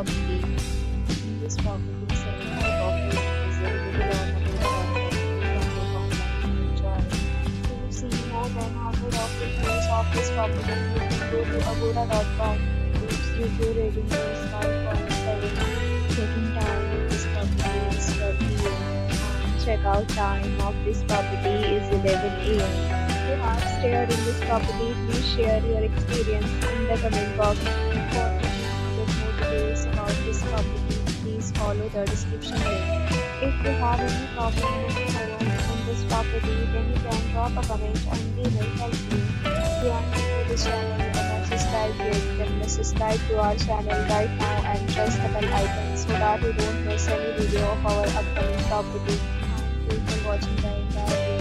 property. In this property, 7 type of rooms is available on Agora from online enjoy. To see more than 100 of reviews of this property, you can go to agora.com. Its review rating is 5.7. Check-in time in this property is 12 p.m. Check-out time of this property is 11 a.m. If you have stayed in this property, please share your experience in the comment box. For more details about this property, please follow the description link. If you have any problem moving forward in this property, then you can drop a comment and we will help you. If you are new to this channel and have subscribed yet, then please subscribe to our channel right now and press the bell icon so that you don't miss any video of our upcoming property. Thank you for watching the entire video.